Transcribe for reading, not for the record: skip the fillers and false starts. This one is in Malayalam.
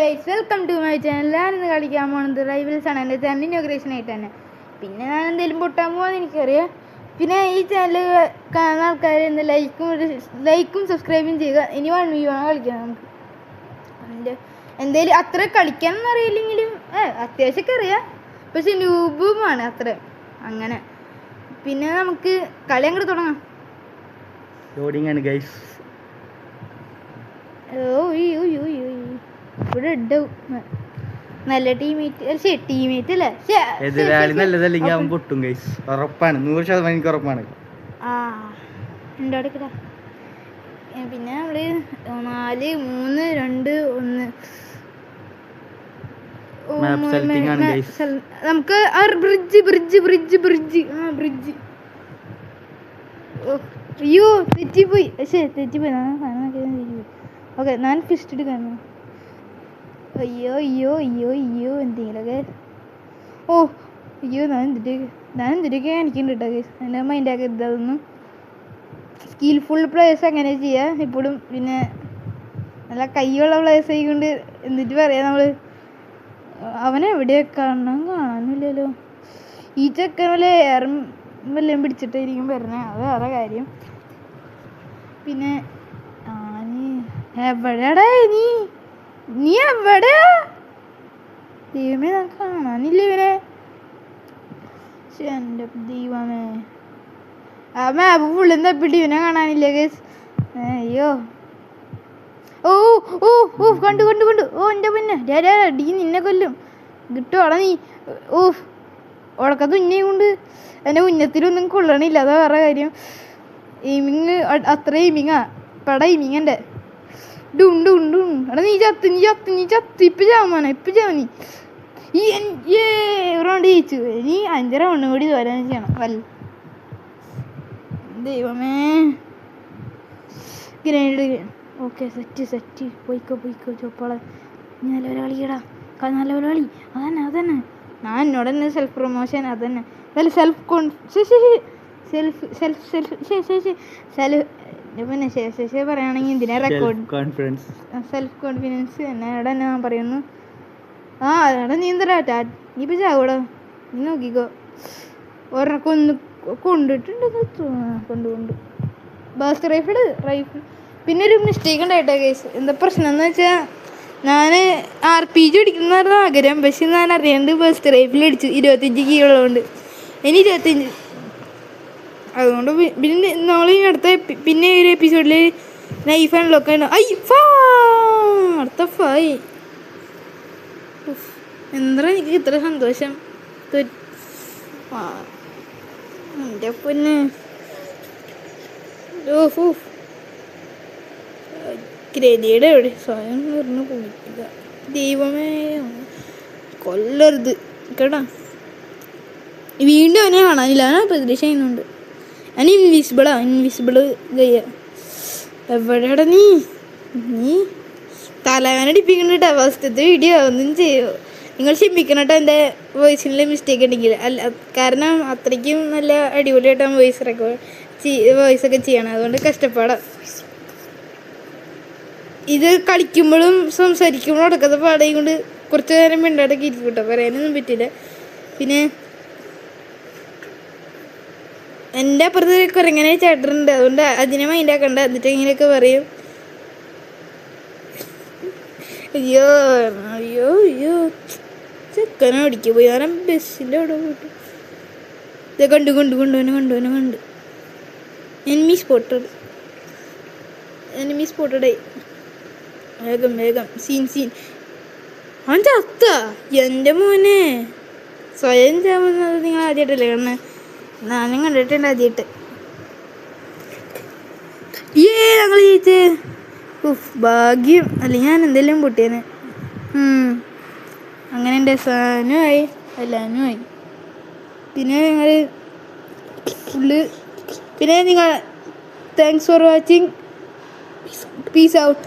Guys, welcome to my channel. ഞാനിന്ന് കളിക്കാൻ പോകുന്നത് റൈവൽസ് ആണ്. എൻ്റെ ചാനൽ ഇനോഗ്രേഷൻ ആയിട്ട് തന്നെ. പിന്നെ ഞാൻ എന്തെങ്കിലും പൊട്ടാൻ പോകുമെന്ന് എനിക്കറിയാം. പിന്നെ ഈ ചാനൽ കാണുന്ന ആൾക്കാർ എന്ത് ലൈക്കും സബ്സ്ക്രൈബും ചെയ്യുക. ഇനി 1v1 കളിക്കാം നമുക്ക്. എന്തെങ്കിലും അത്ര കളിക്കാനൊന്നും അറിയില്ലെങ്കിലും അത്യാവശ്യമൊക്കെ അറിയാം, പക്ഷെ ന്യൂബുമാണ് അത്ര അങ്ങനെ. പിന്നെ നമുക്ക് കളി അങ്ങോട്ട് തുടങ്ങാം. ഇവിടെ നല്ല ടീമേറ്റ് അല്ലേ? എതിരാളി നല്ലതല്ലെങ്കിൽ അവൻ പൊട്ടും ഗൈസ്, ഉറപ്പാണ്, 100% എനിക്ക് ഉറപ്പാണ്. പിന്നെ നമ്മള് 4 3 2 1 നമുക്ക് ബ്രിഡ്ജ് അയ്യോ തെറ്റിപ്പോയി. ഓക്കെ, ഞാൻ ഫിസ്റ്റ് എടുക്കാണ്. അയ്യോ എന്തെങ്കിലുമൊക്കെ. ഞാൻ എന്തിട്ടൊക്കെ കാണിക്കുന്നുണ്ട് കേട്ടോ ഗൈസ്. എൻ്റെ മൈൻഡ് ആക്കരുത് അതൊന്നും. സ്കിൽഫുൾ പ്ലേയേഴ്സ് അങ്ങനെ ചെയ്യുക എപ്പോഴും. പിന്നെ നല്ല കൈയുള്ള പ്ലേയേഴ്സ് ആയിക്കൊണ്ട് എന്നിട്ട് പറയാം നമ്മൾ. അവനെവിടെയാ കാണാനില്ലല്ലോ. ഈ ചെക്കൻ വല്ലതും പിടിച്ചിട്ടായിരിക്കും വരുന്നത്, അത് വേറെ കാര്യം. പിന്നെ എവിടെയാടാ നീ എവിടെയാ? ദൈവമേ, ഞാൻ കാണാനില്ല ഇവനെ. എൻ്റെ ദൈവമേ, ആ മാപ്പ് ഫുള്ളും തപ്പിട്ട് ഇവനെ കാണാനില്ല ഗൈസ്. അയ്യോ കണ്ടു എൻ്റെ പിന്നെ ഡീ നിന്നെ കൊല്ലും കിട്ടുവാടാ നീ. ഉടക്കത്ത് ഉന്നയും കൊണ്ട് എൻ്റെ ഉന്നത്തിലൊന്നും കൊള്ളണില്ല, അതാ വേറെ കാര്യം. എയിമിങ് അത്ര എയിമിങ്ങാ, പട എയിമിങ് എൻ്റെ. എടാ നീ ചത്ത് ഇപ്പൊ ചാവാനാ, നീ ഈ റൗണ്ട് ജയിച്ചു. ഇനി 5 റൗണ്ടും കൂടി തോരാൻ ചെയ്യണം വല്ല. ദൈവമേ, ഗ്രൈൻഡ്. ഓക്കെ, സെറ്റ് പോയിക്കോ ചോപ്പാളെ. നല്ലപോലെ കളിക്കടാ, നല്ലപോലെ കളി. അതന്നെ ഞാൻ എന്നോട് തന്നെ സെൽഫ് പ്രൊമോഷൻ. അതന്നെ പറയുകയാണെങ്കിൽ ഇതിനെ റെക്കോർഡ് സെൽഫ് കോൺഫിഡൻസ് എന്നോട് തന്നെ ഞാൻ പറയുന്നു. എടാ നീ എന്തരാ നീ ഇപ്പൊ ചാവൂടാ, നീ നോക്കിക്കോ. ഒരെണ്ണൊക്കെ ഒന്ന് കൊണ്ടിട്ടുണ്ട് ബേസ്റ്റ് റൈഫിൾ. പിന്നെ ഒരു മിസ്റ്റേക്ക് ഉണ്ടായിട്ടോ കേസ്. എന്താ പ്രശ്നം എന്ന് വെച്ചാൽ, ഞാൻ RPG അടിക്കുന്നതായിരുന്നു ആഗ്രഹം, പക്ഷെ ഞാൻ അറിയാണ്ട് ബേസ്റ്റ് റൈഫിൽ അടിച്ചു. 25 കീഴുള്ളതുകൊണ്ട് ഇനി 25. അതുകൊണ്ട് പിന്നെ നമ്മൾ അടുത്ത പിന്നെ ഒരു എപ്പിസോഡിൽ നൈഫ് അൺലോക്ക് അടുത്ത ഫായി. എന്താ എനിക്ക് ഇത്ര സന്തോഷം. എൻ്റെ പൊന്നെ, ഗ്രതിയുടെ എവിടെ സ്വയം നിർന്ന് കുളിക്കുക. ദൈവമേ, കൊല്ലരുത് കേട്ടാ. വീണ്ടും അവനെ കാണാനില്ല, അവനെ പ്രതീക്ഷ ചെയ്യുന്നുണ്ട്. ഞാൻ ഇൻവിസിബിള് ഗയ്യ. എവിടെയാടാ നീ തലവേനടിപ്പിക്കുന്നുണ്ട്. ഫസ്റ്റത്തെ വീഡിയോ ഒന്നും ചെയ്യോ. നിങ്ങൾ ക്ഷമിക്കണം കേട്ടോ എൻ്റെ വോയിസിനുള്ള മിസ്റ്റേക്ക് ഉണ്ടെങ്കിൽ. അല്ല, കാരണം അത്രയ്ക്കും നല്ല അടിപൊളിയായിട്ടാണ് വോയിസൊക്കെ ചെയ്യണം, അതുകൊണ്ട് കഷ്ടപ്പാടാം. ഇത് കളിക്കുമ്പോഴും സംസാരിക്കുമ്പോഴും അടക്കത്തെ പാടയും കൊണ്ട് കുറച്ച് നേരം മിണ്ടാട്ടൊക്കെ ഇരിക്കും കേട്ടോ, പറയാനൊന്നും പറ്റില്ല. പിന്നെ എൻ്റെ അപ്പുറത്ത് കുരങ്ങനെ ചേട്ടനുണ്ട്, അതുകൊണ്ട് അതിനെ മൈൻഡാക്കണ്ട. എന്നിട്ട് ഇങ്ങനെയൊക്കെ പറയും. അയ്യോ ചെക്കനെ അടിക്കുക പോയി. ഞാൻ ബസ്സിൻ്റെ അവിടെ പോയിട്ട് ഇത് കണ്ടു. എനിമി സ്പോട്ടഡായി. വേഗം സീൻ. അവൻ ചത്ത. എൻ്റെ മോനെ, സ്വയം ചാവുന്നത് നിങ്ങൾ ആദ്യമായിട്ടല്ലേ കാണുന്നത്? ഞാനും കണ്ടിട്ടുണ്ട് ആദ്യമായിട്ട്. ഞങ്ങൾ ജയിച്ചേ. ഭാഗ്യം, അല്ലെങ്കിൽ ഞാൻ എന്തെല്ലാം പൊട്ടിയേനെ. അങ്ങനെ എൻ്റെ സാധനമായി എല്ലാനുമായി. പിന്നെ നിങ്ങൾ thanks for watching. Peace out.